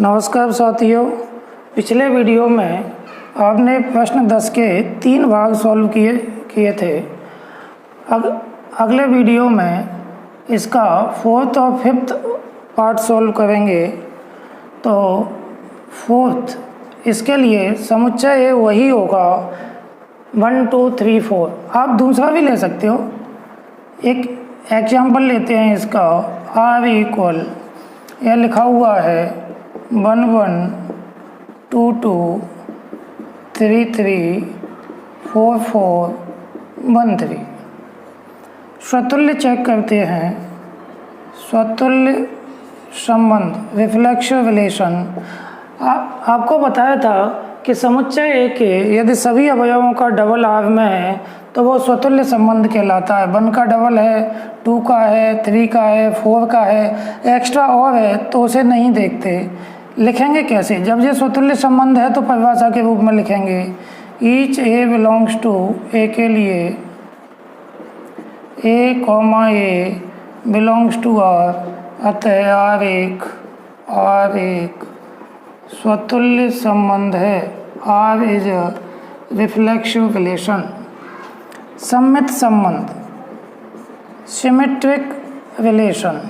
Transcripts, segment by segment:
नमस्कार साथियों, पिछले वीडियो में आपने प्रश्न 10 के 3 भाग सॉल्व किए थे। अगले वीडियो में इसका 4th और 5th पार्ट सॉल्व करेंगे। तो 4th इसके लिए समुच्चय वही होगा 1 2 3 4। आप दूसरा भी ले सकते हो। एक एग्जाम्पल लेते हैं इसका। R इक्वल यह लिखा हुआ है 1 1 2 2 3 3 4 4 1 3। स्वतुल्य चेक करते हैं। स्वतुल्य संबंध रिफ्लेक्सिव रिलेशन। आपको बताया था कि समुच्चय A के यदि सभी अवयवों का डबल R में है तो वो स्वतुल्य संबंध कहलाता है। 1 का डबल है, 2 का है, 3 का है, 4 का है, एक्स्ट्रा और है तो उसे नहीं देखते। लिखेंगे कैसे? जब ये स्वतुल्य संबंध है तो परिभाषा के रूप में लिखेंगे each A belongs to A के लिए A, A belongs to R, अतः R एक स्वतुल्य संबंध है। R is a reflexive relation. सममित संबंध सिमेट्रिक रिलेशन।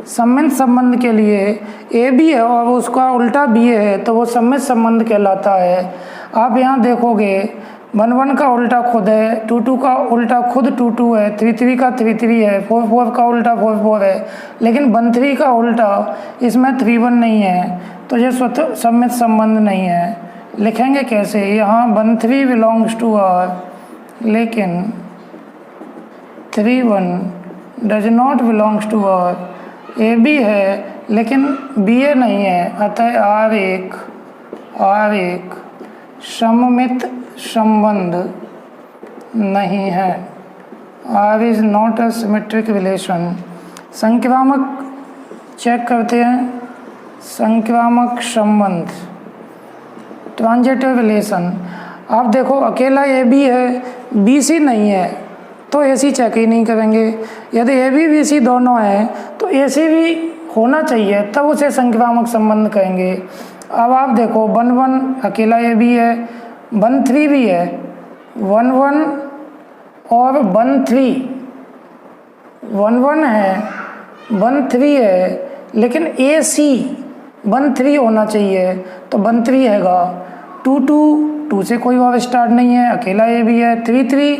सममित संबंध के लिए A भी है और उसका उल्टा B है तो वो सममित संबंध कहलाता है। आप यहाँ देखोगे 1 1 का उल्टा खुद है, 2 2 का उल्टा खुद 2 2 है, 3 3 का 3 3 है, 4 4 का उल्टा 4 4 है, लेकिन 1 3 का उल्टा इसमें 3 1 नहीं है तो ये स्वतः सममित संबंध नहीं है। लिखेंगे कैसे? यहाँ 1 3 बिलोंग्स टू R लेकिन 3 1 does not belongs to R। A भी है लेकिन B A नहीं है, अतः R एक सममित संबंध नहीं है। R is not a symmetric relation. संक्रामक चेक करते हैं। संक्रामक संबंध ट्रांजिटिव रिलेशन। आप देखो अकेला A B है, B C नहीं है तो AC चेक ही नहीं करेंगे। यदि A B B C दोनों हैं तो AC भी होना चाहिए तब उसे संक्रामक संबंध कहेंगे। अब आप देखो 1 1 अकेला A B है, 1 3 भी है, 1 1 और 1 3 1 1 है, 1 3 है, लेकिन AC 1 3 होना चाहिए तो 1 3 हैगा। 2 2 2 से कोई और स्टार्ट नहीं है, अकेला A भी है। 3 3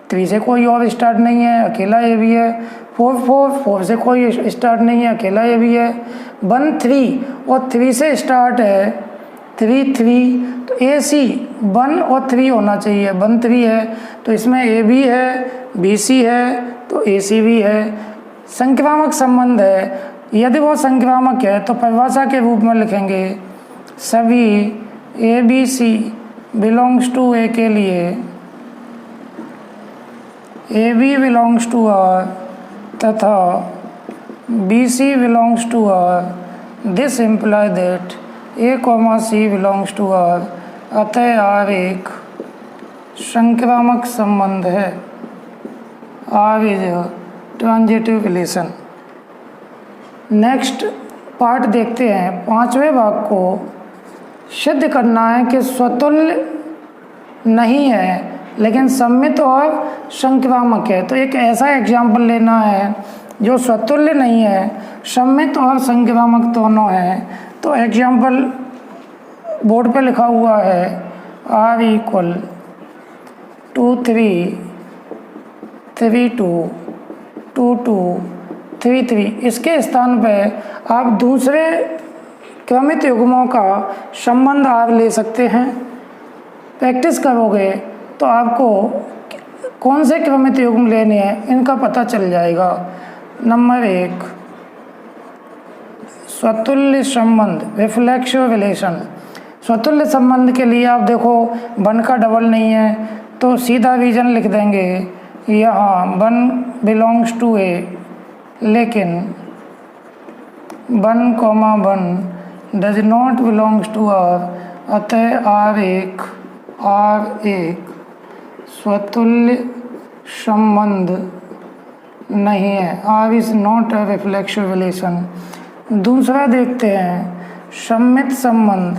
3 से कोई और स्टार्ट नहीं है, अकेला A भी है। 4 4 4 से कोई स्टार्ट नहीं है, अकेला A भी है। 1 3 और 3 से स्टार्ट है, 3 3 तो AC 1 और 3 होना चाहिए। 1 3 है तो इसमें A भी है, BC है तो AC भी है। संक्रामक संबंध है। यदि वो संक्रामक है तो परिभाषा के रूप में लिखेंगे सभी ABC बिलोंग्स टू A के लिए AB बिलोंग्स टू R तथा BC belongs to R। This imply that A, C belongs to R, अतः R एक संक्रामक संबंध है। R is a transitive relation. Next part देखते हैं। 5वें भाग को सिद्ध करना है कि स्वतुल्य नहीं है लेकिन सममित और संक्रामक है। तो एक ऐसा एग्जाम्पल लेना है जो स्वतुल्य नहीं है, सममित और संक्रामक दोनों हैं। तो एग्जाम्पल बोर्ड पे लिखा हुआ है R इक्वल 2 3 3 2 2 2 3 3। इसके स्थान पे आप दूसरे क्रमित युग्मों का संबंध आप ले सकते हैं। प्रैक्टिस करोगे तो आपको कौन से क्रमित युग्म लेने हैं इनका पता चल जाएगा। नंबर 1 स्वतुल्य संबंध रिफ्लेक्सिव रिलेशन। स्वतुल्य संबंध के लिए आप देखो 1 का डबल नहीं है तो सीधा रीजन लिख देंगे। यहाँ 1 बिलोंग्स टू A लेकिन 1 1 does not belongs to R, अतः R एक स्वतुल्य संबंध नहीं है। R is not a reflexive relation. दूसरा देखते हैं सम्मित संबंध,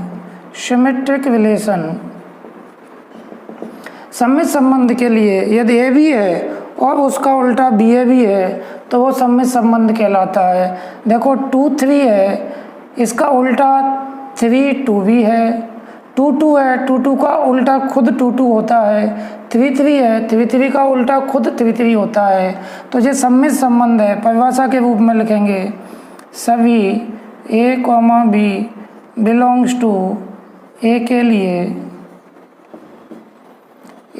सिमेट्रिक रिलेशन। सम्मित संबंध के लिए यदि ए बी है और उसका उल्टा बी ए बी है तो वो सम्मित संबंध कहलाता है। देखो 2 3 है, इसका उल्टा 3 2 भी है। 2 2 है, 2 2 का उल्टा खुद 2 2 होता है। 3 3 है, 3 3 का उल्टा खुद 3 3 होता है। तो ये सम्मित संबंध है। परिभाषा के रूप में लिखेंगे सभी A comma B belongs to A के लिए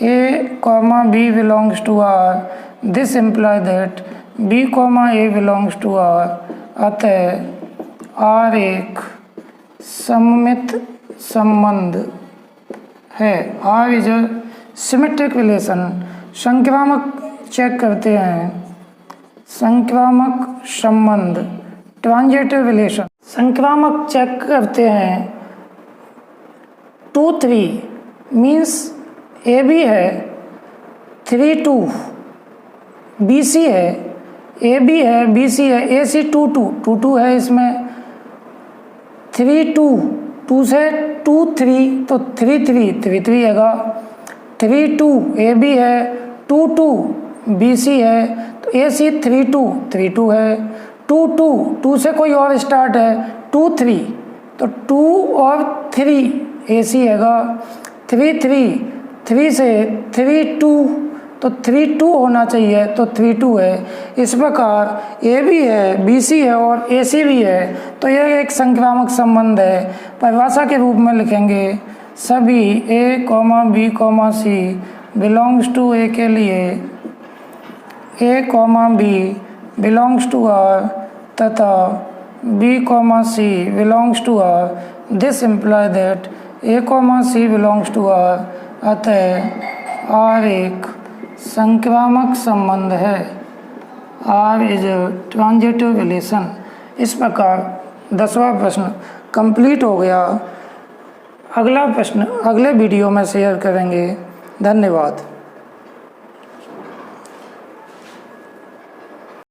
A comma B belongs to R, this imply that B comma A belongs to R. अतः आर एक सममित संबंध है। R is a symmetric relation. संक्रामक चेक करते हैं, संक्रामक संबंध, ट्रांजिटिव रिलेशन। संक्रामक चेक करते हैं 2 3 मीन्स ए बी है, 3 2 बी सी है, ए बी है, बी सी है, ए सी 2 2 2 2 है, इसमें 3 2 2 से 2 3 तो 3 3 3 3 हैगा। 3 2 ए बी है, 2 2 बी सी है, तो ए सी 3 2 3 2 है। 2 2 2 से कोई और स्टार्ट है, 2 3 तो 2 और 3 ए सी हैगा। 3 3 3 से 3 2 तो 3 2 होना चाहिए, तो 3 2 है। इस प्रकार ए भी है, बी सी है और ए सी भी है, तो यह एक संक्रामक संबंध है। परिभाषा के रूप में लिखेंगे सभी A comma B comma C belongs to A के लिए A comma B belongs to R तथा B comma C belongs to R, this imply that A comma C belongs to R. अतः आर एक संक्रामक संबंध है। R is a transitive relation. इस प्रकार 10वां प्रश्न कंप्लीट हो गया। अगला प्रश्न अगले वीडियो में शेयर करेंगे। धन्यवाद।